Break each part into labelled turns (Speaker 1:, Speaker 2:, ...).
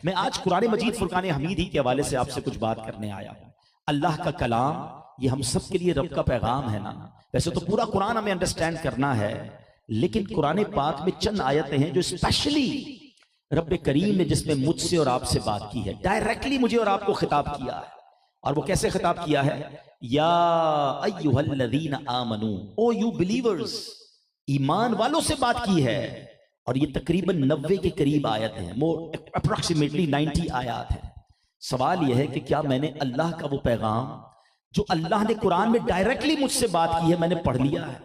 Speaker 1: मैं आज कुरान मजीद फुरकान हमीद ही के हवाले से आपसे कुछ बात करने आया हूं। अल्लाह का कलाम ये हम सब के लिए रब का पैगाम है ना। वैसे तो पूरा कुरान हमें अंडरस्टैंड करना है, लेकिन कुरान पाक में चंद आयतें हैं जो स्पेशली रब करीम ने जिसमें मुझसे और आपसे बात की है, डायरेक्टली मुझे और आपको खिताब किया है। और वो कैसे खिताब किया है? या अय्युहल्लज़ीना आमनू, ओ यू बिलीवर्स, ईमान वालों से बात की है। और ये तकरीबन 90 के करीब आयत हैं, मोर अप्रोक्सीमेटली 90 आयत हैं। सवाल यह है कि क्या मैंने अल्लाह का वो पैगाम जो अल्लाह ने कुरान में डायरेक्टली मुझसे बात की है, मैंने पढ़ लिया है?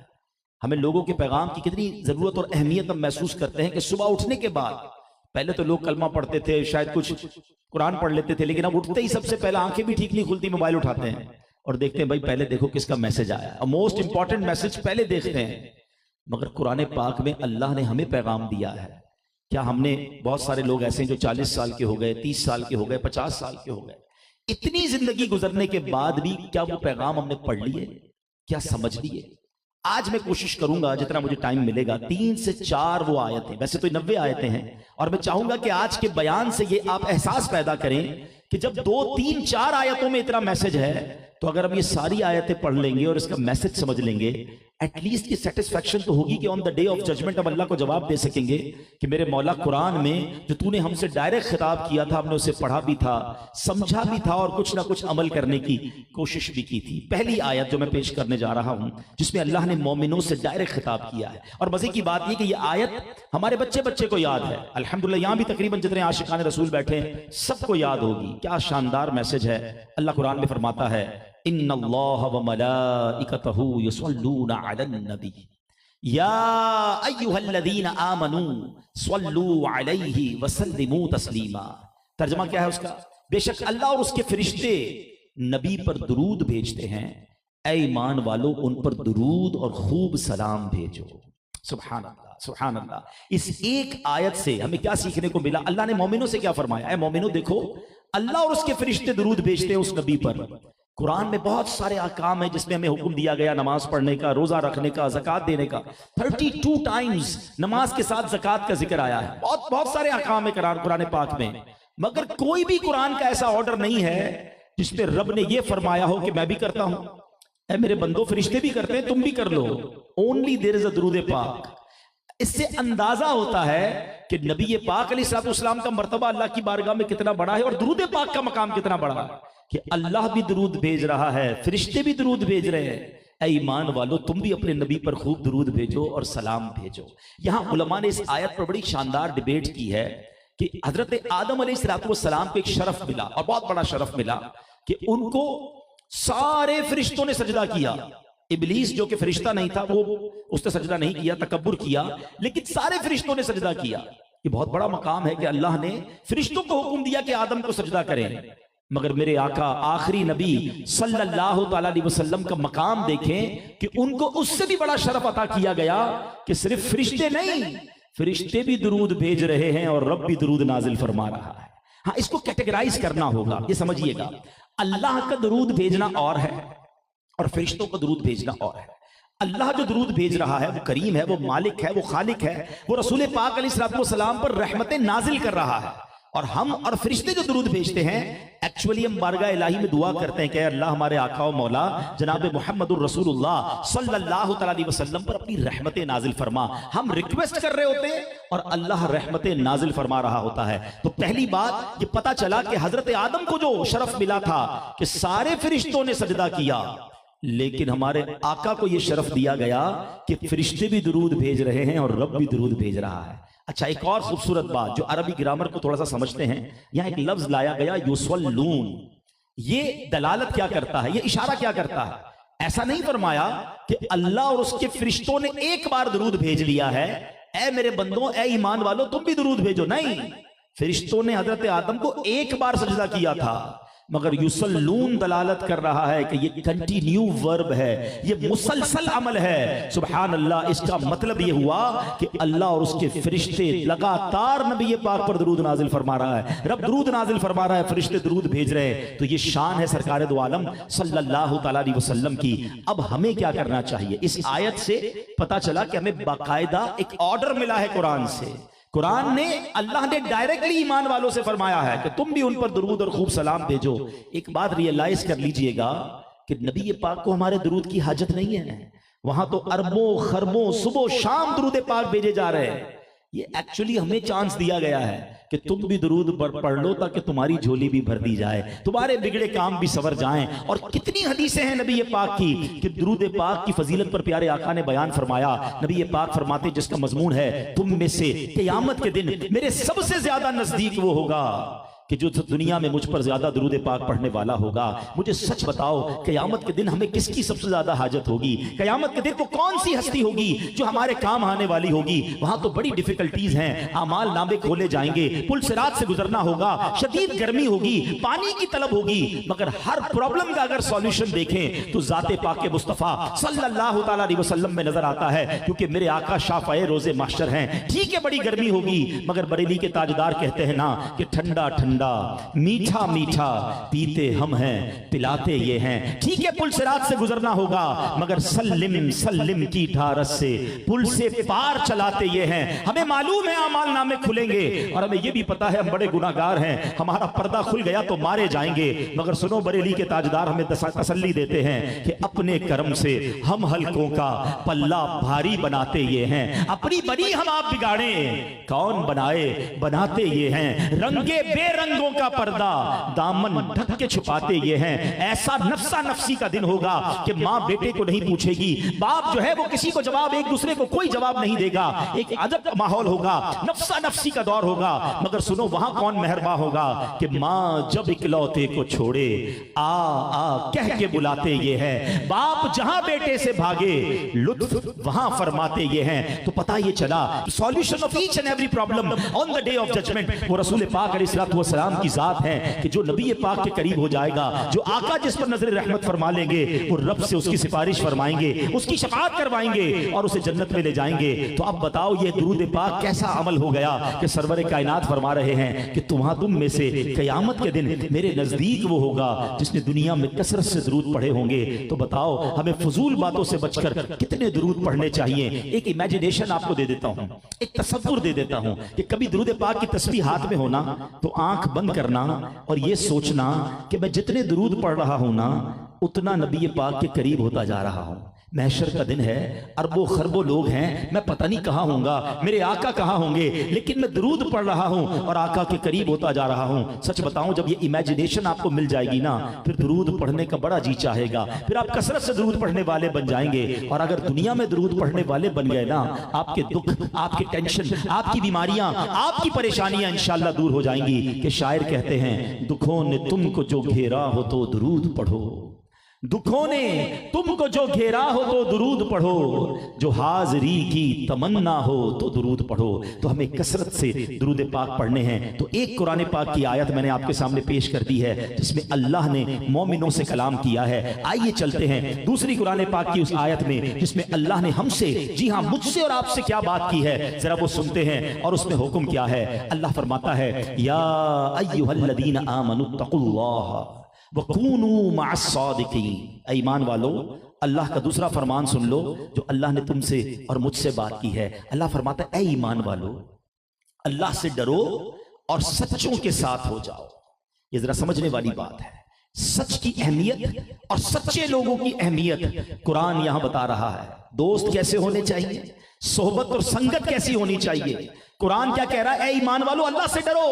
Speaker 1: हमें लोगों के पैगाम की कितनी जरूरत और अहमियत हम महसूस करते हैं कि सुबह उठने के बाद, पहले तो लोग कलमा पढ़ते थे, शायद कुछ कुरान पढ़ लेते थे, लेकिन अब उठते ही सबसे पहले आंखें भी ठीक नहीं खुलती, मोबाइल उठाते हैं और देखते हैं भाई पहले देखो किसका मैसेज आया, और मोस्ट इंपॉर्टेंट मैसेज पहले देखते हैं। मगर कुरान पाक में अल्लाह ने हमें पैगाम दिया है। क्या हमने, बहुत सारे लोग ऐसे हैं जो 40 साल के हो गए, 30 साल के हो गए, 50 साल के हो गए, इतनी जिंदगी गुजरने के बाद भी क्या वो पैगाम हमने पढ़ लिए, क्या समझ लिए? आज मैं कोशिश करूंगा जितना मुझे टाइम मिलेगा 3 से 4 वो आयतें, वैसे तो 90 आयतें हैं, और मैं चाहूंगा कि आज के बयान से ये आप एहसास पैदा करें कि जब 2, 3, 4 आयतों में इतना मैसेज है, तो अगर हम ये सारी आयतें पढ़ लेंगे और इसका मैसेज समझ लेंगे, एटलीस्ट ये सेटिस्फैक्शन तो होगी कि on the day of judgement हम अल्लाह को जवाब दे सकेंगे कि मेरे मौला, कुरान में जो तूने हमसे डायरेक्ट खिताब किया था, हमने उसे पढ़ा भी था, समझा भी था और कुछ ना कुछ अमल करने की कोशिश भी की थी। पहली आयत जो मैं पेश करने जा रहा हूं, जिसमें अल्लाह ने मोमिनों से डायरेक्ट खिताब किया है, और मजे की बात यह कि यह आयत हमारे बच्चे बच्चे को याद है। अल्हम्दुलिल्लाह, यहां भी तकरीबन जितने आशिकान रसूल बैठे हैं सबको याद होगी। क्या शानदार मैसेज है। अल्लाह कुरान में फरमाता है, इन्नल्लाह व मलाइकतहू युसल्लूना अलन नबी या अय्युहल्लज़ीना आमनू सल्लू अलैहि वसल्लिमू तस्लीमा। तर्जुमा क्या है उसका? बेशक अल्लाह और उसके फरिश्ते नबी पर दुरूद भेजते हैं, ऐ ईमान वालों उन पर दुरूद और खूब सलाम भेजो। सुभान अल्लाह, सुभान अल्लाह। इस एक आयत से हमें क्या सीखने को मिला? अल्लाह ने मोमिनों से क्या फरमाया? ऐ मोमिनों, देखो अल्लाह और उसके फरिश्ते दुरूद भेजते हैं उस नबी पर। कुरान में बहुत सारे अहकाम है जिसमें हमें हुक्म दिया गया नमाज पढ़ने का, रोजा रखने का, ज़कात देने का। 32 टाइम्स नमाज के साथ ज़कात का जिक्र आया है। बहुत बहुत सारे अहकाम है कुरान पाक में, मगर कोई भी कुरान का ऐसा ऑर्डर नहीं है जिसपे रब ने यह फरमाया हो कि मैं भी करता हूं, ऐ मेरे बंदो फरिश्ते भी करते हैं, तुम भी कर लो। ओनली देयर इज अ दुरूद पाक। इससे अंदाजा होता है कि नबी पाक अलैहिस्सलाम का मर्तबा अल्लाह की बारगाह में कितना बड़ा है और दुरूद पाक का मकाम कितना बड़ा है कि अल्लाह भी दुरूद भेज रहा है, फरिश्ते भी दुरूद भेज रहे हैं। ऐ ईमान वालों, तुम भी अपने नबी पर खूब दुरूद भेजो और सलाम भेजो। यहां उलमा ने इस आयत पर बड़ी शानदार डिबेट की है कि हजरत आदम अलैहिस्सलाम को एक शरफ मिला, और बहुत बड़ा शरफ मिला, कि उनको सारे फरिश्तों ने सजदा किया। इब्लीस जो कि फरिश्ता नहीं था, वो उसने सजदा नहीं किया, तकब्बुर किया, लेकिन सारे फरिश्तों ने सजदा किया। ये बहुत बड़ा मकाम है कि अल्लाह ने फरिश्तों को हुक्म दिया कि आदम को सजदा करें। मगर मेरे आका आखिरी नबी सल्लल्लाहु अलैहि वसल्लम का मकाम देखें कि उनको उससे भी बड़ा शरफ अता किया गया कि सिर्फ फरिश्ते नहीं, फरिश्ते भी दुरूद भेज रहे हैं और रब भी दुरूद नाजिल फरमा रहा है। हाँ, इसको कैटेगराइज करना होगा, ये समझिएगा। अल्लाह का दुरूद भेजना और है और फरिश्तों का दुरूद भेजना और है। अल्लाह जो दुरूद भेज रहा है वो करीम है, वो मालिक है, वो खालिक है, वो रसूल पाक अलैहिस्सलाम पर रहमतें नाजिल कर रहा है। और हम और फरिश्ते जो दुरूद भेजते हैं, एक्चुअली हम बारगाह इलाही में दुआ करते हैं कि अल्लाह हमारे आका और मौला जनाब मुहम्मदुर रसूलुल्लाह सल्लल्लाहु अलैहि वसल्लम पर अपनी रहमतें नाजिल फरमा। हम रिक्वेस्ट कर रहे होते हैं और अल्लाह रहमतें नाजिल फरमा रहा होता है। तो पहली बात ये पता चला कि हजरत आदम को जो शरफ मिला था कि सारे फरिश्तों ने सजदा किया, लेकिन हमारे आका को यह शरफ दिया गया कि फरिश्ते भी दुरूद भेज रहे हैं और रब भी दुरूद भेज रहा है। अच्छा, एक और खूबसूरत बात जो अरबी ग्रामर को थोड़ा सा समझते हैं, यहां एक लफ्ज लाया गया युसल्लून। ये दलालत क्या करता है, ये इशारा क्या करता है? ऐसा नहीं फरमाया कि अल्लाह और उसके फरिश्तों ने एक बार दुरूद भेज लिया है, ऐ मेरे बंदों, ऐ ईमान वालों तुम भी दुरूद भेजो। नहीं, फरिश्तों ने हजरत आदम को एक बार सजदा किया था, मगर युसल्लून दलालत कर रहा है कि ये कंटिन्यू वर्ब है, ये मुसलसल अमल है। सुभान अल्लाह। इसका मतलब ये हुआ कि अल्लाह और उसके फरिश्ते लगातार नबी पाक पर दुरूद नाजिल फरमा रहा है, रब दुरूद नाजिल फरमा रहा है, फरिश्ते दुरूद भेज रहे हैं। तो ये शान है सरकार दो आलम सल्लल्लाहु अलैहि वसल्लम की। अब हमें क्या करना चाहिए? इस आयत से पता चला कि हमें बाकायदा एक ऑर्डर मिला है कुरान से कुरान ने, अल्लाह ने डायरेक्टली ईमान वालों से फरमाया है कि तुम भी उन पर दुरूद और खूब सलाम भेजो। एक बात रियलाइज कर लीजिएगा कि नबी पाक को हमारे दुरूद की हाजत नहीं है। वहां तो अरबों खरबों सुबह शाम दुरूद पाक भेजे जा रहे हैं। ये एक्चुअली हमें चांस दिया गया है कि तुम भी दुरूद पढ़ लो ताकि तुम्हारी झोली भी भर दी जाए, तुम्हारे बिगड़े काम भी सवर जाएं। और कितनी हदीसें हैं नबी पाक की कि दुरूद पाक की फजीलत पर प्यारे आका ने बयान फरमाया। नबी पाक फरमाते जिसका मजमून है तुम में से क़यामत के दिन मेरे सबसे ज्यादा नजदीक वो होगा कि जो दुनिया में मुझ पर ज्यादा दुरूद पाक पढ़ने वाला होगा। मुझे सच बताओ क़यामत के दिन हमें किसकी सबसे ज्यादा हाजत होगी? क़यामत के दिन को कौन सी हस्ती होगी जो हमारे काम आने वाली होगी? वहां तो बड़ी डिफिकल्टीज हैं, आमाल नामे खोले जाएंगे, पुल सिरात से गुजरना होगा, शदीद गर्मी होगी, पानी की तलब होगी। मगर हर प्रॉब्लम का अगर सॉल्यूशन देखें तो जाते पाक मुस्तफ़ा सल्लल्लाहु तआला अलैहि वसल्लम में नजर आता है, क्योंकि मेरे आका शाफ़ाए रोजे महशर हैं। ठीक है बड़ी गर्मी होगी, मगर बरेली के ताजदार कहते हैं ना कि ठंडा ठंडा मीठा मीठा पीते हम हैं पिलाते ये हैं। ठीक है पुल सिरात से गुजरना होगा, मगर सल्लिम सल्लिम की ढारस से पुल से पार चलाते ये हैं। हमें मालूम है आमाल नामे खुलेंगे और हमें ये भी पता है हम बड़े गुनाहगार हैं, हमारा पर्दा खुल गया तो मारे जाएंगे। मगर सुनो बरेली के ताजदार हमें तसल्ली देते हैं कि अपने कर्म से हम हल्कों का पल्ला भारी बनाते ये हैं। अपनी बनी हम आप बिगाड़े कौन बनाए बनाते ये हैं। रंगे बेरंगों का पर्दा दामन ढक के छुपाते ये हैं। ऐसा नफ्सा नफ्सी का दिन होगा कि माँ बेटे को नहीं पूछेगी, बाप जो है वो किसी को जवाब, एक दूसरे को कोई जवाब नहीं देगा। एक अजब का माहौल होगा, नफ्सा नफ्सी का दौर होगा। मगर सुनो वहां कौन मेहरबा होगा कि माँ जब इकलौते को छोड़े आ आ कह के बुलाते ये है। बाप जहां बेटे से भागे लुत्फ वहां फरमाते ये हैं। तो पता ये चला solution of each and every problem on the day of judgement वो रसूल पाक अलैहिस्सलाम की जात है कि जो नबी पाक के करीब हो जाएगा, जो आका जिस पर नजर रहमत फरमा लेंगे, वो रब से उसकी सिफारिश फरमाएंगे, उसकी शफाअत करवाएंगे और उसे जन्नत में ले जाएंगे। तो अब बताओ ये दुरूद पाक कैसा अमल हो गया कि सरवर कायनात फरमा रहे हैं कि तुम में से क़यामत के दिन मेरे नजदीक वो होगा जिसने दुनिया में कसरत से दुरूद पढ़े होंगे। तो बताओ हमें फजूल बातों से बचकर कितने दुरूद पढ़ने चाहिए। एक इमेजिनेशन आपको दे देता हूं, एक तसव्वुर दे देता हूं कि कभी दुरूद पाक की तस्बीह हाथ में होना तो आंख बंद करना और ये सोचना कि मैं जितने दुरूद पढ़ रहा हूं ना उतना नबी पाक के करीब होता जा रहा हूं। महशर का दिन है, अरबों खरबों लोग हैं, मैं पता नहीं कहां होऊंगा, मेरे आका कहां होंगे, लेकिन मैं दुरूद पढ़ रहा हूं और आका के करीब होता जा रहा हूं। सच बताऊं जब ये इमेजिनेशन आपको मिल जाएगी ना फिर दुरूद पढ़ने का बड़ा जी चाहेगा, फिर आप कसरत से दुरूद पढ़ने वाले बन जाएंगे। और अगर दुनिया में दुरूद पढ़ने वाले बन गए ना, आपके दुख, आपके टेंशन, आपकी बीमारियां, आपकी परेशानियां इंशाअल्लाह दूर हो जाएंगी। कि शायर कहते हैं दुखों ने तुमको जो घेरा हो तो दुरूद पढ़ो, दुखों ने तुमको जो घेरा हो तो दुरूद पढ़ो, जो हाजिरी की तमन्ना हो तो दुरूद पढ़ो। तो हमें कसरत से दुरूद पाक पढ़ने हैं। तो एक कुरान पाक की आयत मैंने आपके सामने पेश कर दी है जिसमें अल्लाह ने मोमिनों से कलाम किया है। आइए चलते हैं दूसरी कुरान पाक की उस आयत में जिसमें अल्लाह ने हमसे, जी हां मुझसे और आपसे क्या बात की है, जरा वो सुनते हैं और उसमें हुक्म क्या है। अल्लाह फरमाता है या अय्युहल्लज़ीना आमनुत्तकुल्लाह वकूनू मअस्सादिकीन। ईमान वालो अल्लाह का दूसरा फरमान सुन लो जो अल्लाह ने तुमसे और मुझसे बात की है। अल्लाह फरमाता है ऐ ईमान वालो अल्लाह से डरो और सच्चों के साथ हो जाओ। ये जरा समझने वाली बात है, सच की अहमियत और सच्चे लोगों की अहमियत कुरान यहां बता रहा है। दोस्त कैसे होने चाहिए, सोहबत और संगत कैसी होनी चाहिए। कुरान क्या कह रहा है, ऐ ईमान वालो अल्लाह से डरो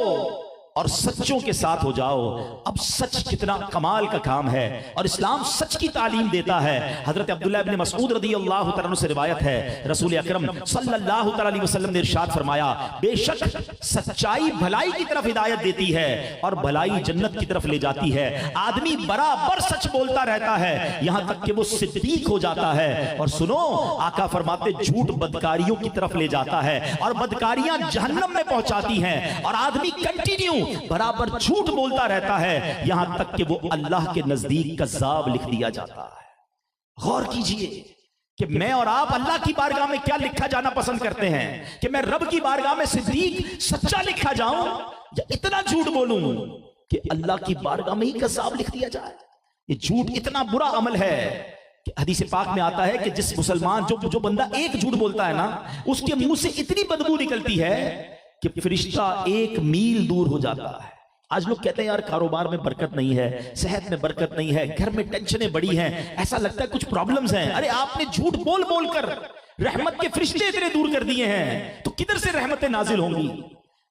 Speaker 1: और सच्चों के साथ हो जाओ। अब सच कितना कमाल का काम है और इस्लाम सच की तालीम देता है। हजरत अब्दुल्लाह इब्न मसऊद रज़ियल्लाहु तआला अन्हु से रिवायत है, रसूल अकरम सल्लल्लाहु तआला अलैहि वसल्लम ने इरशाद फरमाया, बेशक सच्चाई भलाई की तरफ हिदायत देती है और भलाई जन्नत की तरफ ले जाती है। आदमी बराबर सच बोलता रहता है यहां तक कि वो सिद्दीक हो जाता है। और सुनो आका फरमाते झूठ बदकारियों की तरफ ले जाता है और बदकारियां जहन्नम में पहुंचाती हैं। और आदमी कंटिन्यू बराबर झूठ बोलता रहता है यहां तक कि वो अल्लाह के नजदीक कज़्ज़ाब लिख दिया जाता है। गौर कीजिए कि मैं और आप अल्लाह की बारगाह में क्या लिखा जाना पसंद करते हैं, कि मैं रब की बारगाह में सिद्दीक सच्चा लिखा जाऊं या इतना झूठ बोलूं कि अल्लाह की बारगाह में ही कज़्ज़ाब लिख दिया जाए। ये झूठ इतना बुरा अमल है कि हदीस पाक में आता है कि जिस मुसलमान जो बंदा एक झूठ बोलता है ना उसके मुंह से इतनी बदबू निकलती है कि फरिश्ता 1 मील दूर हो जाता है। आज लोग कहते हैं यार कारोबार में बरकत नहीं है, सेहत में बरकत नहीं है, घर में टेंशनें बड़ी हैं, ऐसा लगता है कुछ प्रॉब्लम्स हैं। अरे आपने झूठ बोल बोल कर रहमत के फरिश्ते इतने दूर कर दिए हैं, तो किधर से रहमतें नाजिल होंगी।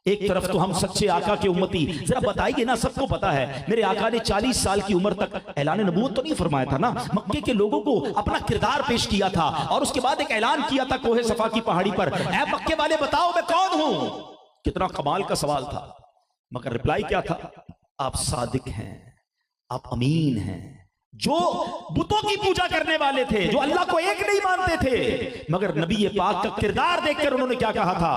Speaker 1: एक तरफ तो हम सच्चे आका के उम्मती, जरा बताइए ना, सबको पता है मेरे आका ने 40 साल की उम्र तक ऐलान नबूवत तो नहीं फरमाया था ना, मक्के के लोगों को अपना किरदार पेश किया था और उसके बाद एक ऐलान किया था कोहे सफा की पहाड़ी पर, ऐ मक्के वाले बताओ मैं कौन हूं। कितना कमाल का सवाल था, मगर रिप्लाई क्या था, आप सादिक हैं, आप अमीन हैं। जो बुतों की पूजा करने वाले थे, जो अल्लाह को एक नहीं मानते थे, मगर नबी पाक का किरदार देखकर उन्होंने क्या कहा था,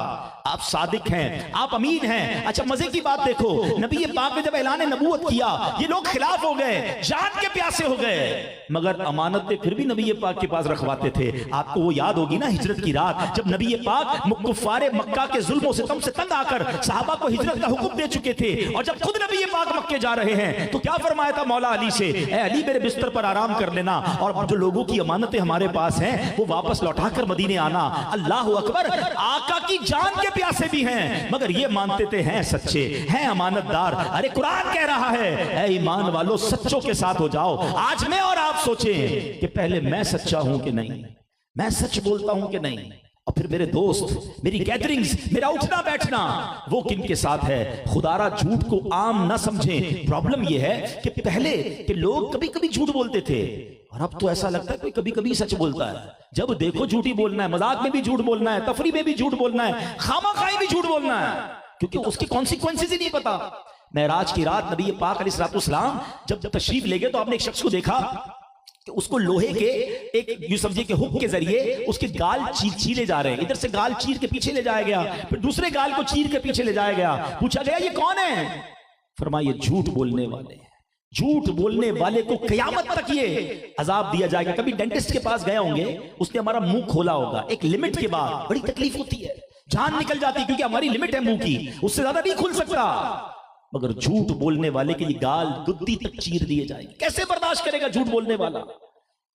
Speaker 1: आप सादिक हैं, आप अमीन हैं। अच्छा मजे की बात देखो, नबी पाक ने जब ऐलान नबूवत किया ये लोग खिलाफ हो गए, जान के प्यासे हो गए, मगर अमानतें फिर भी नबी पाक के पास रखवाते थे। आपको वो याद होगी ना हिजरत की रात, जब नबी पाक कुफ्फारे मक्का के जुल्म सितम से तंग आकर सहाबा को हिजरत का हुक्म दे चुके थे, और जब खुद नबी पाक मक्के जा रहे हैं तो क्या फरमाया था मौला अली से, ए अली मेरे बिस्तर पर आराम कर लेना, और जो लोगों की अमानतें हमारे पास हैं वो वापस लौटाकर मदीने आना। अल्लाह अकबर, आका की जान के प्यासे भी हैं, मगर ये मानते थे हैं सच्चे, हैं अमानतदार। अरे कुरान कह रहा है, ऐ ईमान वालों सच्चों के साथ हो जाओ। आज मैं और आप सोचें कि पहले मैं सच्चा हूं कि नहीं, मैं सच बोलता हूं कि नहीं, और फिर मेरे दोस्त, मेरी गैदरिंग्स, मेरा उठना बैठना वो किन के साथ है। खुदारा झूठ को आम ना समझें। प्रॉब्लम यह है कि पहले के लोग कभी कभी झूठ बोलते थे, और अब तो ऐसा लगता है कोई कभी कभी सच बोलता है। जब देखो झूठी बोलना है, मजाक में भी झूठ बोलना है, तफरी में भी झूठ बोलना है, खामाखाई भी झूठ बोलना है, क्योंकि उसके कॉन्सिक्वेंसेस ही नहीं पता। मेराज की रात नबी पाक अलैहिस्सलाम जब तशरीफ ले गए तो आपने एक शख्स को देखा कि उसको लोहे के एक यूं समझिए कि हुक के जरिए उसके गाल चीरे जा रहे हैं। इधर से गाल चीर के पीछे ले जाया गया, फिर दूसरे गाल को चीर के पीछे ले जाया गया। पूछा गया ये कौन है, फरमाया झूठ बोलने वाले हैं। झूठ बोलने वाले को कयामत तक ये अजाब दिया जाएगा। कभी डेंटिस्ट के पास गए होंगे, उसने हमारा मुंह खोला होगा, एक लिमिट के बाद बड़ी तकलीफ होती है, जान निकल जाती है, क्योंकि हमारी लिमिट है मुंह की, उससे ज्यादा नहीं खुल सकता। मगर झूठ बोलने वाले के लिए गाल गुद्दी तक चीर दिए जाएंगे। कैसे बर्दाश्त करेगा झूठ बोलने वाला।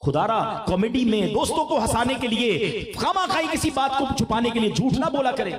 Speaker 1: खुदारा कॉमेडी में दोस्तों को हंसाने के लिए, खामाखाई किसी बात को छुपाने के लिए झूठ ना बोला करे।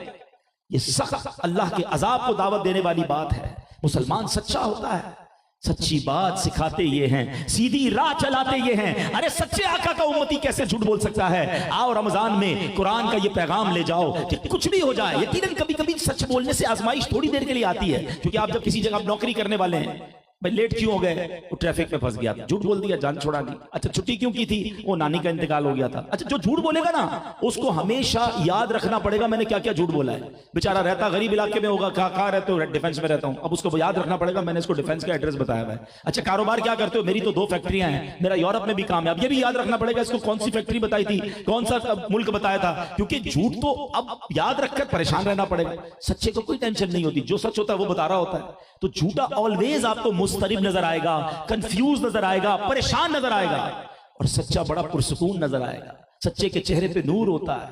Speaker 1: ये सख्त अल्लाह के अजाब को दावत देने वाली बात है। मुसलमान सच्चा होता है, सच्ची बात सिखाते ये हैं, सीधी राह चलाते ये हैं। अरे सच्चे आका का उम्मती कैसे झूठ बोल सकता है। आओ रमजान में कुरान का ये पैगाम ले जाओ कि कुछ भी हो जाए, यकीनन कभी कभी सच बोलने से आजमाइश थोड़ी देर के लिए आती है। क्योंकि आप जब किसी जगह नौकरी करने वाले हैं, भाई लेट क्यों हो गए, वो ट्रैफिक में फंस गया, झूठ बोल दिया, जान छोड़ा दी। अच्छा छुट्टी क्यों की थी, वो नानी का इंतकाल हो गया था। अच्छा जो झूठ बोलेगा ना उसको हमेशा याद रखना पड़ेगा मैंने क्या क्या झूठ बोला है। बेचारा रहता गरीब इलाके में होगा, कहाँ रहते हो, डिफेंस में रहता हूँ, अब उसको याद रखना पड़ेगा मैंने इसको डिफेंस का एड्रेस बताया हुआ है। अच्छा कारोबार क्या करते हो, मेरी तो 2 फैक्ट्रियां हैं, मेरा यूरोप में भी काम है, अब ये भी याद रखना पड़ेगा इसको कौन सी फैक्ट्री बताई थी, कौन सा मुल्क बताया था, क्योंकि झूठ तो अब याद रखकर परेशान रहना पड़ेगा। सच्चे को कोई टेंशन नहीं होती, जो सच होता है वो बता रहा होता है। तो झूठा ऑलवेज आपको मुस्तरिब नजर आएगा, कंफ्यूज नजर आएगा, परेशान नजर आएगा, और सच्चा बड़ा पुरसुकून नजर आएगा। सच्चे के चेहरे पे नूर होता है।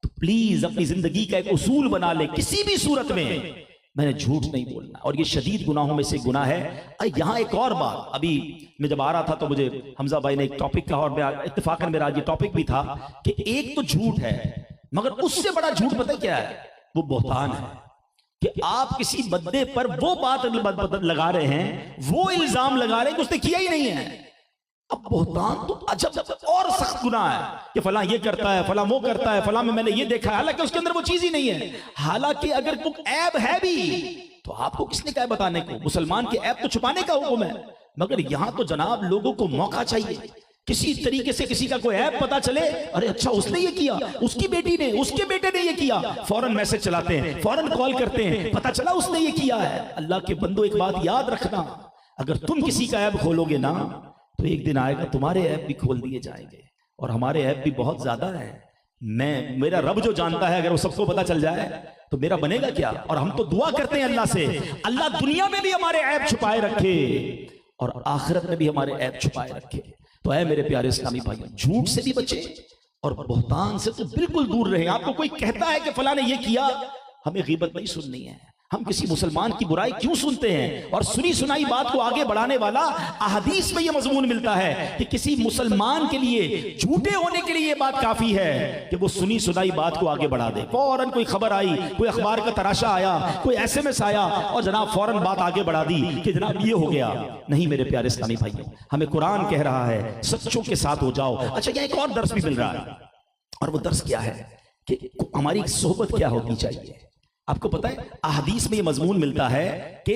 Speaker 1: तो प्लीज अपनी जिंदगी का एक उसूल बना ले, किसी भी सूरत में मैंने झूठ नहीं बोलना, और ये शदीद गुनाहों में से गुनाह है। यहां एक और बात, अभी मैं जब आ रहा था तो मुझे हमजा भाई ने एक टॉपिक कहा, और इत्तेफाकन मेरा ये टॉपिक भी था कि एक तो झूठ है, मगर उससे बड़ा झूठ पता क्या है, वो बहतान है। कि आप किसी बंदे पर वो बात लगा रहे हैं, वो इल्जाम लगा रहे हैं कि उसने किया ही नहीं है। अब बहतान तो अजब और सख्त गुनाह है कि फला ये करता है, फला वो करता है, फला में मैंने ये देखा है, हालांकि उसके अंदर वो चीज ही नहीं है। हालांकि अगर कोई ऐब है भी तो आपको किसने कहा बताने को, मुसलमान के ऐब तो छुपाने का हुक्म है। मगर यहां तो जनाब लोगों को मौका चाहिए, किसी तरीके से किसी का कोई ऐप पता चले, अरे अच्छा उसने ये किया, उसकी बेटी ने, उसके बेटे ने ये किया, फौरन मैसेज चलाते हैं, फौरन कॉल करते हैं, पता चला उसने ये किया है। अल्लाह के बंदो एक बात याद रखना, अगर तुम किसी का ऐप खोलोगे ना तो एक दिन आएगा तुम्हारे ऐप भी खोल दिए जाएंगे, और हमारे ऐप भी बहुत ज्यादा है। मेरा रब जो जानता है, अगर वो सबको पता चल जाए तो मेरा बनेगा क्या। और हम तो दुआ करते हैं अल्लाह से, अल्लाह दुनिया में भी हमारे ऐप छुपाए रखे और आखिरत में भी हमारे ऐप छुपाए रखे। तो है मेरे प्यारे इस्लामी भाई, झूठ से भी बचे और बहतान से तो बिल्कुल दूर रहे। आपको कोई कहता है कि फला ने ये किया, हमें गीबत नहीं सुननी है, हम किसी मुसलमान की बुराई क्यों सुनते हैं? और सुनी सुनाई बात को आगे बढ़ाने वाला अहदीस में यह मजमून मिलता है कि किसी मुसलमान के लिए झूठे होने के लिए यह बात काफी है कि वो सुनी सुनाई बात को आगे बढ़ा दे। फौरन कोई खबर आई, कोई अखबार का तराशा आया, कोई SMS आया और जनाब फौरन बात आगे बढ़ा दी कि जनाब ये हो गया। नहीं मेरे प्यारे इस्लामी भाइयों, हमें कुरान कह रहा है सच्चों के साथ हो जाओ। अच्छा, यहाँ एक और दर्स भी मिल रहा है, और वो दर्स क्या है कि हमारी सोहबत क्या होनी चाहिए। आपको पता है अहदीस में ये मजमून मिलता है कि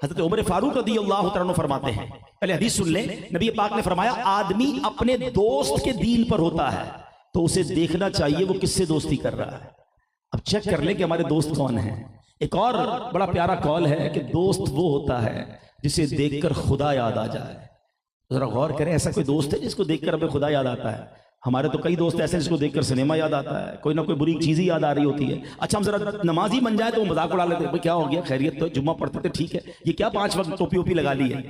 Speaker 1: हजरत उमर फारूक रज़ियल्लाहु तआला अन्हु फरमाते हैं, पहले हदीस सुन लें। नबी पाक ने फरमाया आदमी अपने दोस्त के दीन पर होता है तो उसे देखना चाहिए वो किससे दोस्ती कर रहा है। अब चेक कर ले कि हमारे दोस्त कौन हैं। एक और बड़ा प्यारा कॉल है कि दोस्त वो होता है जिसे देखकर खुदा याद आ जाए। जरा गौर करें, ऐसा कोई दोस्त है जिसको देखकर हमें खुदा याद आता है? हमारे तो कई दोस्त ऐसे जिसको देखकर सिनेमा याद आता है, कोई ना कोई बुरी चीज ही याद आ रही होती है। अच्छा, हम जरा नमाजी बन जाए तो मजाक उड़ा लेते हैं, क्या हो गया, खैरियत तो जुम्मा पढ़ते थे, ठीक है, ये क्या 5 वक्त टोपी ओपी लगा ली है।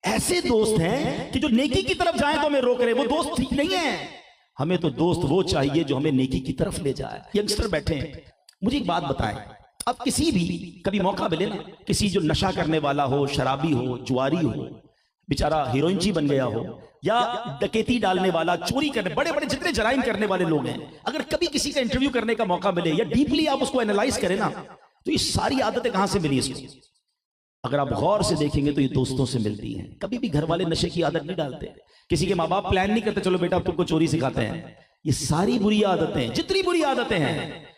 Speaker 1: ऐसे दोस्त हैं कि जो नेकी की तरफ जाए तो हमें रोक रहे, वो दोस्त ठीक नहीं है। हमें तो दोस्त वो चाहिए जो हमें नेकी की तरफ ले जाए। यंगस्टर बैठे हैं, मुझे एक बात बताएं, अब किसी भी कभी मौका मिले ना, किसी जो नशा करने वाला हो, शराबी हो, जुआरी हो, बेचारा हीरोइनची बन गया हो, या डकैती डालने वाला, चोरी करने, बड़े बड़े जितने जराइम करने वाले लोग हैं, अगर कभी किसी का इंटरव्यू करने का मौका मिले या डीपली आप उसको एनालाइज करें ना, तो ये सारी आदतें कहां से मिली इसको? अगर आप गौर से देखेंगे तो ये दोस्तों से मिलती हैं। कभी भी घर वाले नशे की आदत नहीं डालते, किसी के माँ बाप प्लान नहीं करते चलो बेटा तुमको चोरी सिखाते हैं। ये सारी बुरी आदतें, जितनी बुरी आदतें हैं,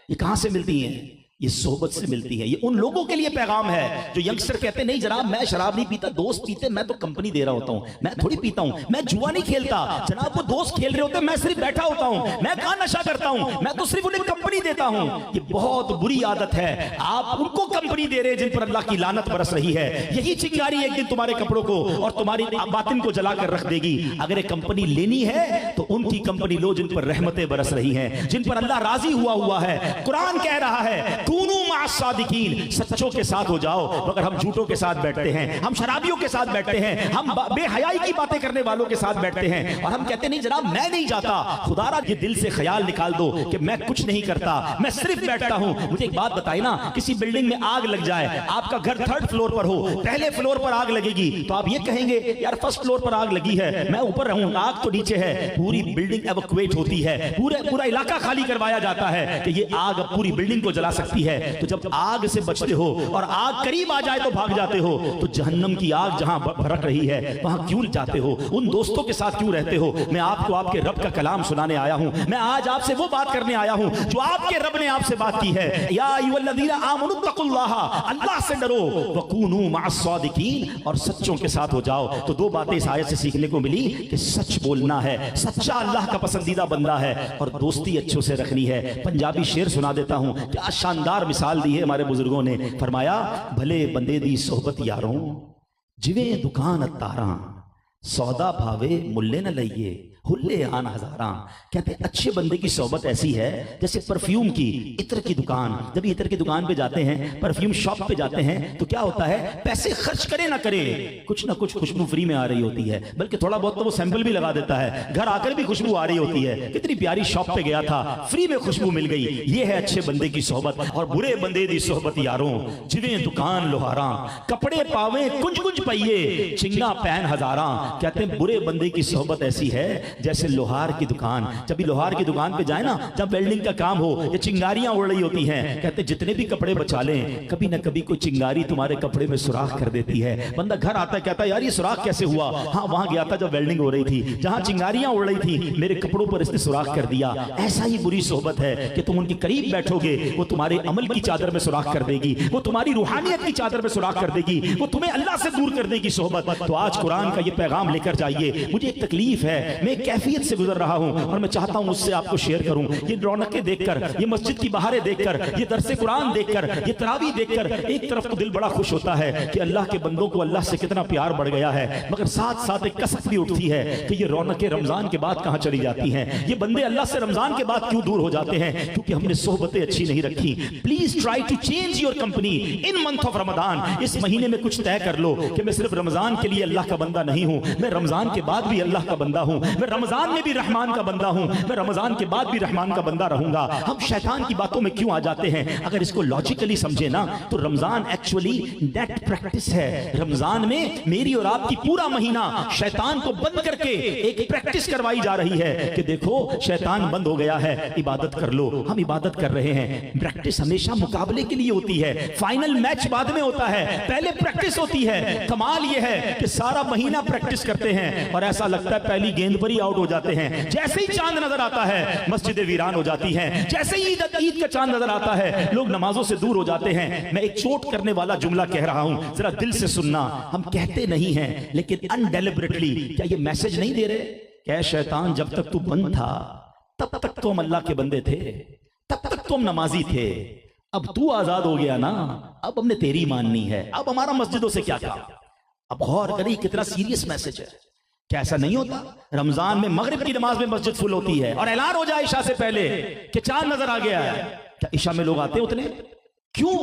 Speaker 1: ये कहां से मिलती हैं? ये सोहबत से मिलती है। ये उन लोगों के लिए पैगाम है जो यंगस्टर कहते हैं नहीं जनाब मैं शराब नहीं पीता, दोस्त पीते, मैं तो कंपनी दे रहा होता हूं, मैं थोड़ी पीता हूं, मैं जुआ नहीं खेलता जनाब, वो दोस्त खेल रहे होते हैं, मैं सिर्फ बैठा होता हूं, मैं कहां नशा करता हूं, मैं तो सिर्फ उन्हें कंपनी देता हूं। ये बहुत बुरी आदत है। आप उनको कंपनी दे रहे हैं जिन पर अल्लाह की लानत बरस रही है। यही चिंगारी एक दिन तुम्हारे कपड़ों को और तुम्हारी बातिन को जलाकर रख देगी। अगर एक कंपनी लेनी है तो उनकी कंपनी लो जिन पर रहमतें बरस रही हैं, जिन पर अल्लाह राजी हुआ है। कुरान कह रहा है कूनू माअस सादिकीन, सच्चों के साथ हो जाओ। मगर हम झूठों के साथ बैठते हैं, हम शराबियों के साथ बैठते हैं, हम बेहयाई की बातें करने वालों के साथ बैठते हैं और हम कहते नहीं जनाब मैं नहीं जाता। खुदारा ये दिल से ख्याल निकाल दो कि मैं कुछ नहीं करता, मैं सिर्फ बैठता हूं। मुझे एक बात बताइए ना, किसी बिल्डिंग में आग लग जाए, आपका घर 3rd फ्लोर पर हो, पहले फ्लोर पर आग लगेगी तो आप ये कहेंगे यार 1st फ्लोर पर आग लगी है, मैं ऊपर रहूं, आग तो नीचे है। पूरी बिल्डिंग एवैक्यूएट होती है, पूरा इलाका खाली करवाया जाता है कि ये आग अब पूरी बिल्डिंग को जला सकती है। तो जब आग से बचते हो और आग करीब आ जाए तो भाग जाते हो, तो जहन्नम की आग जहां भड़क रही है वहां क्यों जाते हो? उन दोस्तों के साथ क्यों रहते हो? मैं आपको आपके रब का कलाम सुनाने आया हूं। मैं आज आपसे वो बात करने आया हूं जो आपके रब ने आपसे बात की है। या अय्युहल्लज़ीना आमनुत्तकुल्लाह, अल्लाह से डरो, वकूनू मअस सादिकीन, और सच्चों के साथ हो जाओ। तो 2 बातें इस आयत से सीखने को मिली कि सच बोलना है, सच्चा अल्लाह का पसंदीदा बंदा है, और दोस्ती अच्छों से रखनी है। पंजाबी शेर सुना देता हूं, क्या शानदार मिसाल दी है हमारे बुजुर्गों ने। फरमाया भले बंदे दी सोहबत यारों, जिवें दुकान अतारा, सौदा भावे मुल्ले न लइए, हुल्ले आन हजारा। कहते हैं अच्छे बंदे की सोहबत ऐसी है जैसे परफ्यूम की, इत्र की दुकान। जब इत्र की दुकान पे जाते हैं, परफ्यूम शॉप पे जाते हैं, तो क्या होता है, पैसे खर्च करे ना करे, कुछ ना कुछ खुशबू फ्री में आ रही होती है, बल्कि थोड़ा बहुत तो वो सैंपल भी लगा देता है, घर आकर भी खुशबू आ रही होती है। कितनी प्यारी शॉप पे गया था, फ्री में खुशबू मिल गई। ये है अच्छे बंदे की सोहबत। और बुरे बंदे दी सोहबत यारों, जिवें दुकान लोहारा, कपड़े पावे कुंज कुंज पाइये, चिंगा पहन हजारा। कहते हैं बुरे बंदे की सोहबत ऐसी है जैसे लोहार की दुकान। जब भी लोहार की दुकान पे जाए ना, जब वेल्डिंग का काम हो, ये चिंगारियां उड़ रही होती हैं, कहते जितने भी कपड़े बचा लें, कभी ना कभी कोई चिंगारी तुम्हारे कपड़े में सुराख कर देती है। बंदा घर आता है, कहता है यार ये सुराख कैसे हुआ? हाँ वहां गया था जब वेल्डिंग हो रही थी, जहां चिंगारियां उड़ रही थी, मेरे कपड़ों पर इसने सुराख कर दिया। ऐसा ही बुरी सोहबत है कि तुम उनके करीब बैठोगे, वो तुम्हारे अमल की चादर में सुराख कर देगी, वो तुम्हारी रूहानियत की चादर में सुराख कर देगी, वो तुम्हें अल्लाह से दूर कर देगी सोहबत। तो आज कुरान का ये पैगाम लेकर जाइए। मुझे एक तकलीफ है, मैं कैफियत से गुजर रहा हूं और मैं चाहता हूं उससे आपको शेयर करूं। ये रौनकें देखकर, ये मस्जिद की बहारें देखकर, ये दरसे कुरान देखकर, ये तरावी देखकर, एक तरफ तो दिल बड़ा खुश होता है कि अल्लाह के बंदों को अल्लाह से कितना प्यार बढ़ गया है, मगर साथ साथ एक कसक भी उठती है कि ये रौनकें रमजान के बाद कहां चली जाती हैं? ये बंदे अल्लाह से रमजान के बाद क्यों दूर हो जाते हैं? क्योंकि हमने सोहबतें अच्छी नहीं रखी। Please try to change your company in month of Ramzan. इस महीने में कुछ तय कर लो कि मैं सिर्फ रमजान के लिए अल्लाह का बंदा नहीं हूं, मैं रमजान के बाद भी अल्लाह का बंदा हूं, मैं रमजान में भी रहमान का बंदा हूं, मैं रमजान के बाद भी रहमान का बंदा रहूंगा। हम शैतान की बातों में क्यों आ जाते हैं? अगर इसको लॉजिकली समझे ना तो रमजान एक्चुअली नेट प्रैक्टिस है। रमजान में मेरी और आपकी पूरा महीना शैतान को बंद करके एक प्रैक्टिस करवाई जा रही है कि देखो शैतान बंद हो गया है, इबादत कर लो। हम इबादत कर रहे हैं। प्रैक्टिस हमेशा मुकाबले के लिए होती है, फाइनल मैच बाद में होता है, पहले प्रैक्टिस होती है। कमाल यह है कि सारा महीना प्रैक्टिस करते हैं और ऐसा लगता है पहली गेंद पर ही आउट हो जाते हैं। जैसे ही चांद नजर आता है मस्जिदें वीरान हो जाती हैं, जैसे ही ईद का चांद नजर आता है लोग नमाजों से दूर हो जाते हैं। मैं एक चोट करने वाला जुमला कह रहा हूं, जरा दिल से सुनना। हम कहते नहीं हैं लेकिन अनडेलिबरेटली क्या ये मैसेज नहीं दे रहे? क्या शैतान जब तक तू बंद था तब तक तो हम अल्लाह के बंदे थे, तब तक तो हम नमाजी थे। अब तू आजाद हो गया ना, अब हमने तेरी माननी है, अब हमारा मस्जिदों से क्या काम। अब गौर करिए कितना सीरियस मैसेज है। क्या ऐसा नहीं होता? रमजान में मगरिब की नमाज में मस्जिद फुल होती है और ऐलान हो जाए इशा से पहले कि चांद नजर आ गया है। क्या इशा में लोग आते उतने? क्यों?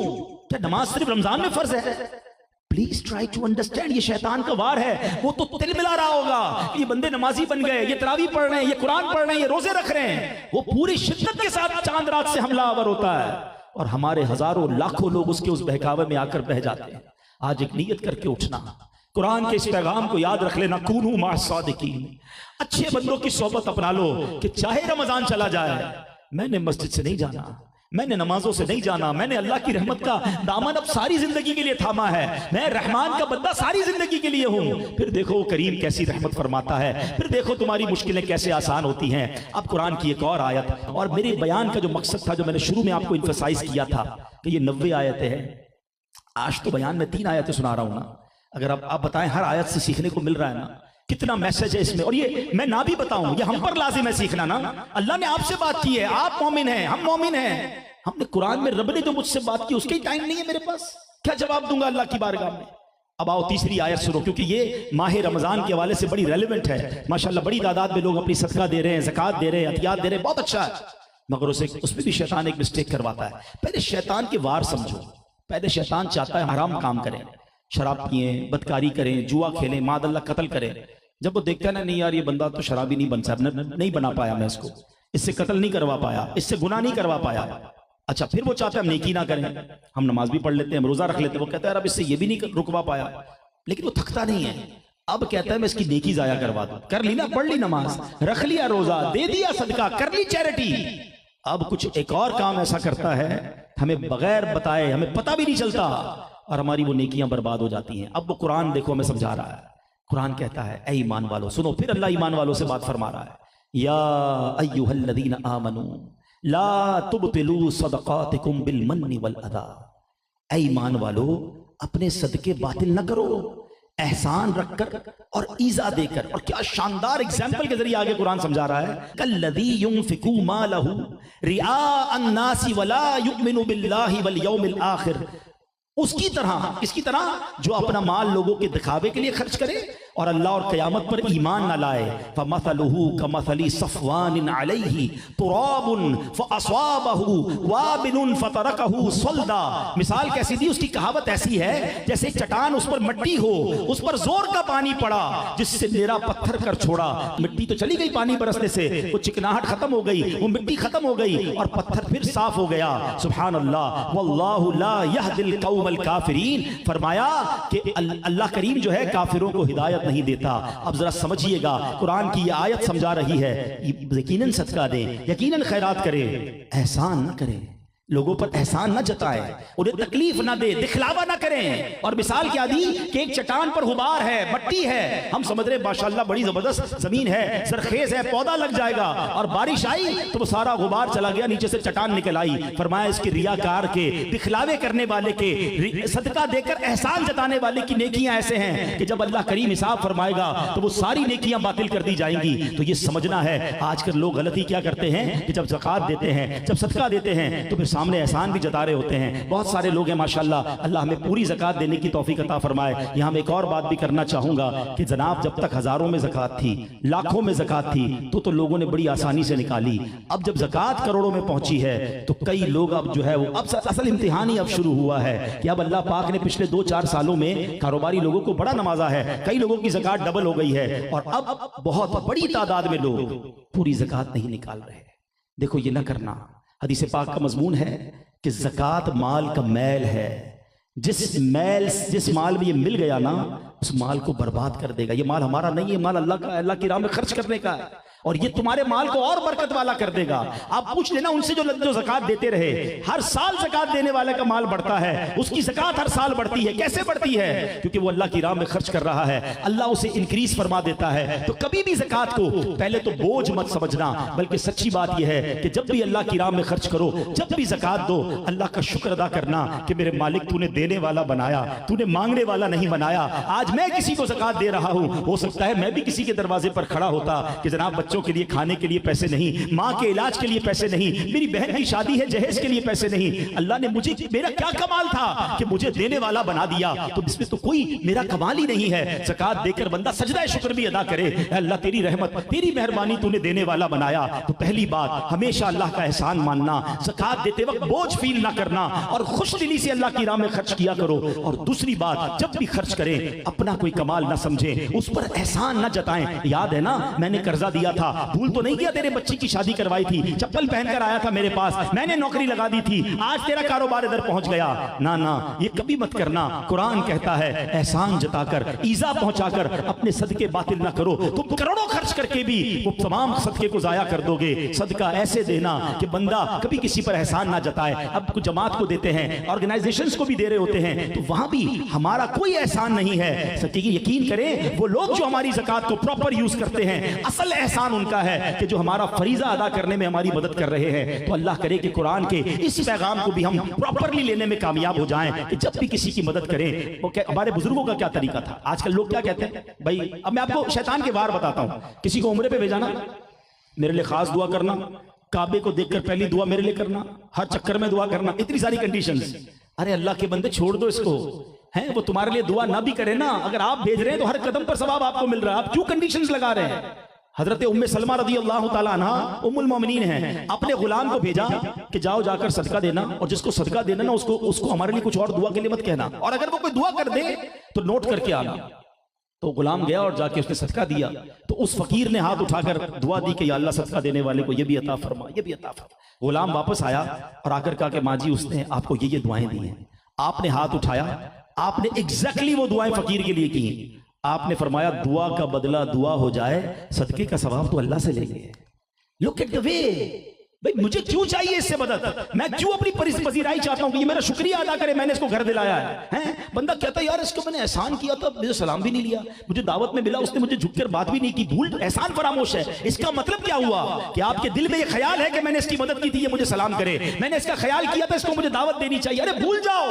Speaker 1: क्या नमाज सिर्फ रमजान में फर्ज है? Please try to understand. ये शैतान का वार है। वो तो तिल मिला रहा होगा ये बंदे नमाजी बन गए, ये तरावी पढ़ रहे हैं, ये कुरान पढ़ रहे हैं, ये रोजे रख रहे हैं। वो पूरी शिद्दत के साथ चांद रात से हमलावर होता है और हमारे हजारों लाखों लोग उसके उस बहकावे में आकर बह जाते हैं। आज एक नियत करके उठना, कुरान के इस पैगाम को याद रख लेना, कूनू मा सादिकीन। अच्छे बंदों की सोबत अपना लो कि चाहे रमजान चला जाए, मैंने मस्जिद से नहीं जाना, मैंने नमाजों से नहीं जाना, मैंने अल्लाह की रहमत का दामन अब सारी जिंदगी के लिए थामा है, मैं रहमान का बंदा सारी जिंदगी के लिए हूं। फिर देखो करीम कैसी रहमत फरमाता है, फिर देखो तुम्हारी मुश्किलें कैसे आसान होती हैं। अब कुरान की एक और आयत, और मेरे बयान का जो मकसद था, जो मैंने शुरू में आपको इन्फसाइज किया था कि ये 90 आयतें हैं। आज तो बयान में 3 आयतें सुना रहा हूं ना। अगर आप बताएं हर आयत से सीखने को मिल रहा है ना, कितना मैसेज है इसमें। और ये मैं ना भी बताऊं, ये हम पर लाजिम है सीखना ना। अल्लाह ने आपसे बात की है, आप मोमिन हैं, हम मोमिन हैं। हमने कुरान में रब ने जो मुझसे बात की उसके टाइम नहीं है मेरे पास, क्या जवाब दूंगा अल्लाह की बारगाह में। अब आओ तीसरी आयत सुनो, क्योंकि ये माह रमजान के हवाले से बड़ी रेलिवेंट है। माशाल्लाह बड़ी तादाद में लोग अपनी सदका दे रहे हैं, ज़कात दे रहे हैं, अतियात दे रहे हैं, बहुत अच्छा है। मगर उसमें भी शैतान एक मिस्टेक करवाता है। पहले शैतान के वार समझो। पहले शैतान चाहता है हराम काम करें, शराब पिए, बदकारी करें, जुआ खेलें, मादल्ला कत्ल करें। जब वो देखता है ना, नहीं यार ये बंदा तो शराबी नहीं बन सकता, नहीं बना पाया, मैं इसको इससे कत्ल नहीं करवा पाया, इससे गुनाह नहीं करवा पाया। अच्छा, फिर वो चाहता है हम नेकी ना करें, हम नमाज भी पढ़ लेते हैं, हम रोजा रख लेते हैं। वो कहता है यार अब इससे ये भी नहीं रुकवा पाया, लेकिन वो थकता नहीं है। अब कहता है मैं इसकी नेकी जाया करवा दूं। कर ली ना, पढ़ ली नमाज, रख लिया रोजा, दे दिया सदका, कर ली चैरिटी। अब कुछ एक और काम ऐसा करता है हमें बगैर बताए, हमें पता भी नहीं चलता, और हमारी वो नेकियां बर्बाद हो जाती हैं। अब वो कुरान देखो हमें समझा रहा है। कुरान कहता है ऐ ईमान वालों सुनो। फिर अल्लाह ईमान वालों से बात फरमा रहा है, या अय्युहल्लज़ीना आमनू ला तुबतिलू सदक़ातिकुम बिल मन्नि वल अदा। ऐ ईमान वालों अपने सदके बातिल न करो, एहसान रखकर और ईजा देकर। और क्या शानदार एग्जाम्पल के जरिए आगे कुरान समझा रहा है, कल्लज़ी युनफ़िकू मालहू रिआ अन्नासी वला युमिनु बिल्लाहि वल यौमिल आखिर। उसकी तरह, किसकी तरह? जो अपना माल लोगों के दिखावे के लिए खर्च करे और अल्लाह और क़यामत पर ईमान न लाए। फमसलुहु कमसली सफ़वानिन अलैहि तुराबुन फ़अस्वाबहु वाबिलुन फ़तरकहु सल्दा। मिसाल कैसी दी? उसकी कहावत ऐसी है जैसे चट्टान, उस पर मिट्टी हो, उस पर जोर का पानी पड़ा जिससे मेरा पत्थर कर छोड़ा। मिट्टी तो चली गई पानी बरसने से, वो चिकनाहट खत्म हो गई, वो मिट्टी खत्म हो गई और पत्थर फिर साफ हो गया। सुभान अल्लाह, वल्लाहु ला यहदिल कौमल काफिरीन। फरमाया कि अल्लाह करीम जो है काफिरों को हिदायत नहीं देता। अब जरा समझिएगा, कुरान की ये आयत समझा रही है यकीनन सदका दे, यकीनन खैरात करे, एहसान न करे, लोगों पर एहसान न जताए, उन्हें तकलीफ न दे, दिखलावा न करें। और मिसाल क्या दी कि एक चट्टान पर गुबार है, मट्टी है, हम समझ रहे माशाल्लाह बड़ी जबरदस्त जमीन है, सरखेज है, पौधा लग जाएगा, और बारिश आई तो वो सारा गुबार चला गया, नीचे से चट्टान निकल आई। फरमाया इसके रियाकार के, दिखलावे करने वाले के, सदका देकर एहसान जताने वाले की नेकियां ऐसे हैं कि जब अल्लाह करीम हिसाब फरमाएगा तो वो सारी नेकियां बातिल कर दी जाएंगी। तो ये समझना है। आजकल लोग गलती क्या करते हैं कि जब ज़कात देते हैं, जब सदका देते हैं, तो फिर सामने एहसान भी जता रहे होते हैं। बहुत सारे लोग हैं माशाल्लाह, अल्लाह हमें पूरी ज़कात देने की तौफीक अता फरमाए। यहाँ मैं एक और बात भी करना चाहूँगा कि जनाब जब तक हज़ारों में ज़कात थी, लाखों में ज़कात थी, तो लोगों ने बड़ी आसानी से निकाली। अब जब ज़कात करोड़ों में पहुंची है तो कई लोग अब जो है वो अब असल इम्तिहान ही अब शुरू हुआ है कि अब अल्लाह पाक ने पिछले 2-4 सालों में कारोबारी लोगों को बड़ा नवाजा है। कई लोगों की ज़कात डबल हो गई है और अब बहुत बड़ी तादाद में लोग पूरी ज़कात नहीं निकाल रहे। देखो ये ना करना, हदीस पाक का मजमून है कि ज़कात माल का मैल है। जिस माल में ये मिल गया ना, उस माल को बर्बाद कर देगा। ये माल हमारा नहीं है, माल अल्लाह का, अल्लाह की राह में खर्च करने का है और ये तुम्हारे माल को और बरकत वाला कर देगा। आप पूछ लेना उनसे जो ज़कात देते रहे, हर साल ज़कात देने वाले का माल बढ़ता है, उसकी ज़कात हर साल बढ़ती है। कैसे बढ़ती है? क्योंकि वो अल्लाह की राह में खर्च कर रहा है, अल्लाह उसे इंक्रीज फरमा देता है। तो कभी भी ज़कात को पहले तो बोझ मत समझना, बल्कि सच्ची बात यह है कि जब भी अल्लाह की राह में खर्च करो, जब भी ज़कात दो, अल्लाह का शुक्र अदा करना कि मेरे मालिक तूने देने वाला बनाया, तूने मांगने वाला नहीं बनाया। आज मैं किसी को ज़कात दे रहा हूं, हो सकता है मैं भी किसी के दरवाजे पर खड़ा होता कि जनाब बच्चों के लिए खाने के लिए पैसे नहीं, माँ के इलाज के लिए पैसे नहीं, मेरी बहन की शादी है जहेज के लिए पैसे नहीं। अल्लाह ने मुझे, मेरा क्या कमाल था कि मुझे देने वाला बना दिया, तो इसमें तो कोई मेरा कमाल ही नहीं है। ज़कात देकर बंदा सजदा शुक्र भी अदा करे, अल्लाह तेरी रहमत, तेरी मेहरबानी, तूने देने वाला बनाया। तो पहली बात, हमेशा अल्लाह का एहसान मानना, ज़कात देते वक्त बोझ फील ना करना और खुश दिली से अल्लाह की राह में खर्च किया करो। और दूसरी बात, जब भी खर्च करें अपना कोई कमाल ना समझे, उस पर एहसान ना जताएं। याद है ना, मैंने कर्जा दिया था, भूल तो नहीं किया, तेरे बच्ची की शादी करवाई थी, चप्पल पहनकर आया था मेरे पास, मैंने नौकरी लगा दी थी, आज तेरा कारोबार इधर पहुंच गया। ना ना, ये कभी मत करना। कुरान कहता है एहसान जताकर, ईजा पहुंचाकर अपने सदके बातिल ना करो। तुम करोड़ों खर्च करके भी वो तमाम सदके को जाया कर दोगे। सदका ऐसे देना कि बंदा कभी किसी पर एहसान ना जताए। अब कुछ जमात को देते हैं, ऑर्गेनाइजेशंस को भी दे रहे होते हैं, तो वहां भी हमारा कोई एहसान नहीं है। सच्ची यकीन करें, वो लोग जो हमारी ज़कात को प्रॉपर यूज करते हैं, असल एहसान उनका है कि जो हमारा फरीजा अदा करने में हमारी मदद कर रहे हैं। तो अल्लाह करे कि कुरान के इस पैगाम को भी हम प्रॉपरली लेने में कामयाब हो जाएं कि जब भी किसी की मदद करें। वो हमारे बुजुर्गों का क्या तरीका था। आजकल लोग क्या कहते हैं, भाई अब मैं आपको शैतान के वार बताता हूं। किसी को उम्रे पे भेजाना, मेरे लिए खास दुआ करना, काबे को देखकर पहली दुआ मेरे लिए करना, हर चक्कर में दुआ करना, इतनी सारी कंडीशंस। अरे अल्लाह के बंदे छोड़ दो इसको, है वो तुम्हारे लिए दुआ ना भी करे ना, अगर आप भेज रहे हैं तो हर कदम पर सवाब आपको मिल रहा है। आप क्यों कंडीशंस लगा रहे हैं? हजरत उम्मे सलमा रज़ी अल्लाह ताला अन्हा उम्मुल मोमिनीन हैं, अपने गुलाम को भेजा कि जाओ जाकर सदका देना, और जिसको सदका देना ना उसको हमारे लिए कुछ और दुआ के लिए मत कहना, और अगर वो कोई दुआ कर दे तो नोट करके आना। तो गुलाम गया और जाके उसने सदका दिया, तो उस फकीर ने हाथ उठाकर दुआ दी कि या अल्लाह सदका देने वाले को ये भी अता फरमा, ये भी अता फरमा। गुलाम वापस आया और आकर कहा कि माँ जी उसने आपको ये दुआएं दी हैं। आपने हाथ उठाया, आपने एग्जैक्टली वो दुआएं फकीर के लिए की। आपने फरमाया दुआ का बदला दुआ हो जाए, सदके का सवाब तो अल्लाह से लेंगे। लुक एट द वे, भाई मुझे क्यों चाहिए इससे मदद? मैं क्यों अपनी पजीराई चाहता हूं कि ये मेरा शुक्रिया अदा करे, मैंने इसको घर दिलाया है? बंदा कहता है यार इसको मैंने एहसान किया था, मुझे सलाम भी नहीं लिया, मुझे दावत में मिला, उसने मुझे झुककर बात भी नहीं की, भूल एहसान फरामोश है। इसका मतलब क्या हुआ कि आपके दिल में ये ख्याल है कि मैंने इसकी मदद की थी, ये मुझे सलाम करे, मैंने इसका ख्याल किया था, इसको मुझे दावत देनी चाहिए। अरे भूल जाओ,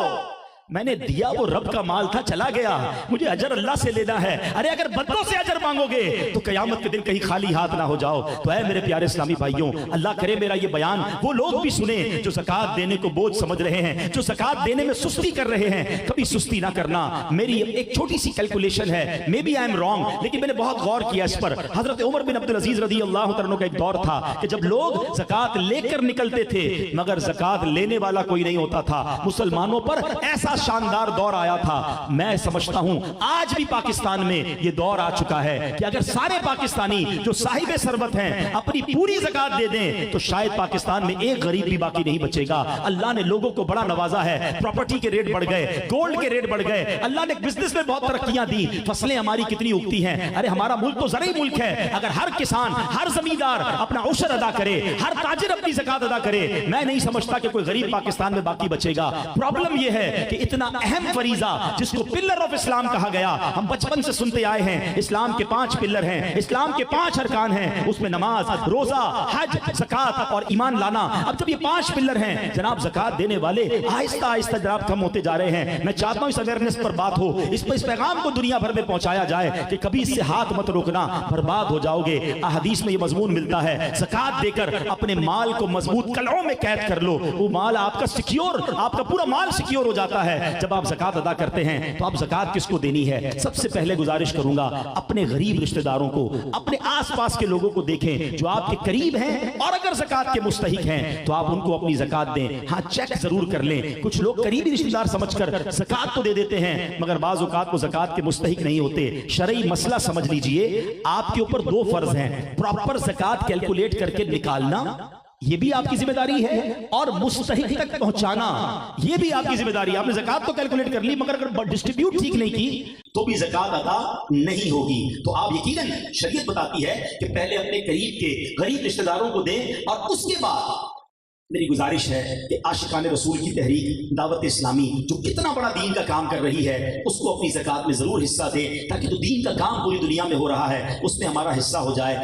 Speaker 1: मैंने दिया वो रब का माल था, चला गया, मुझे अजर अल्लाह से लेना है। अरे अगर बंदों से अजर मांगोगे तो कयामत के दिन कहीं खाली हाथ ना हो जाओ। तो है मेरे प्यारे इस्लामी भाइयों, अल्लाह करे मेरा ये बयान वो लोग भी सुने जो ज़कात देने को बोझ समझ रहे हैं, जो ज़कात देने में सुस्ती कर रहे हैं। कभी सुस्ती ना करना। मेरी एक छोटी सी कैलकुलेशन है, maybe I am wrong, लेकिन मैंने बहुत गौर किया इस पर। हजरत उमर बिन अब्दुल अजीज रज़ी अल्लाह तआला का एक दौर था कि जब लोग ज़कात लेकर निकलते थे मगर ज़कात लेने वाला कोई नहीं होता था। मुसलमानों पर ऐसा शानदार दौर आया था। मैं समझता हूं आज भी पाकिस्तान में यह दौर आ चुका है कि अगर सारे पाकिस्तानी जो साहिबे सरबत हैं अपनी पूरी ज़कात दे दें तो शायद पाकिस्तान में एक गरीब भी बाकी नहीं बचेगा। अल्लाह ने लोगों को बड़ा नवाजा है, प्रॉपर्टी के रेट बढ़ गए, गोल्ड के रेट बढ़ गए, अल्लाह ने बिजनेस में बहुत तरक्कियां दी, फसलें हमारी कितनी उगती हैं। अरे हमारा मुल्क तो ज़रई मुल्क है, अगर हर किसान हर जमींदार अपना उशर अदा करे, हर ताजिर अपनी ज़कात अदा करे, मैं नहीं समझता कि कोई गरीब पाकिस्तान में बाकी बचेगा। प्रॉब्लम यह है कि इतना अहम फरीजा जिसको पिलर ऑफ इस्लाम कहा गया, हम बचपन से सुनते आए हैं। इस्लाम के 5 पिलर हैं, इस्लाम के 5 अरकान हैं, उसमें नमाज, रोजा, हज, ज़कात और ईमान लाना। अब जब ये 5 पिलर हैं जनाब, ज़कात देने वाले आहिस्ता आहिस्ता जनाब कम होते जा रहे हैं। मैं चाहता हूं इस अवेयरनेस पर बात हो, इस पैगाम को दुनिया भर में पहुंचाया जाए कि कभी इससे हाथ मत रोकना, बर्बाद हो जाओगे। हदीस में ये मजमून मिलता है, ज़कात देकर अपने माल को मजबूत कलहों में कैद कर लो, वो माल आपका सिक्योर, आपका पूरा माल सिक्योर हो जाता है। जब आप ज़कात अदा करते हैं तो आप ज़कात किसको देनी है? सबसे पहले गुजारिश करूंगा अपने गरीब रिश्तेदारों को, अपने आसपास के लोगों को देखें जो आपके करीब हैं, और अगर ज़कात के मुस्तहिक हैं तो आप उनको अपनी ज़कात दें। हाँ, चेक जरूर कर लें। कुछ लोग करीबी रिश्तेदार समझकर ज़कात तो दे देते हैं मगर बाज़ औक़ात को ज़कात के मुस्तहिक नहीं होते। शरई मसला समझ लीजिए, आपके ऊपर 2 फर्ज हैं, प्रॉपर ज़कात कैलकुलेट करके निकालना, ये भी आपकी जिम्मेदारी है, और मुस्तहिक तक पहुंचाना, ये भी आपकी जिम्मेदारी है। आपने ज़कात तो कैलकुलेट कर ली मगर अगर डिस्ट्रीब्यूट ठीक नहीं की तो भी ज़कात अदा नहीं होगी। तो आप यकीनन, शरीयत बताती है कि पहले अपने करीब के गरीब रिश्तेदारों को दें, और उसके बाद मेरी गुजारिश है कि आशिकाने रसूल की तहरीक दावत इस्लामी जो कितना बड़ा दीन का काम कर रही है उसको अपनी ज़कात में जरूर हिस्सा दें, ताकि जो दीन का काम पूरी दुनिया में हो रहा है उसमें हमारा हिस्सा हो जाए।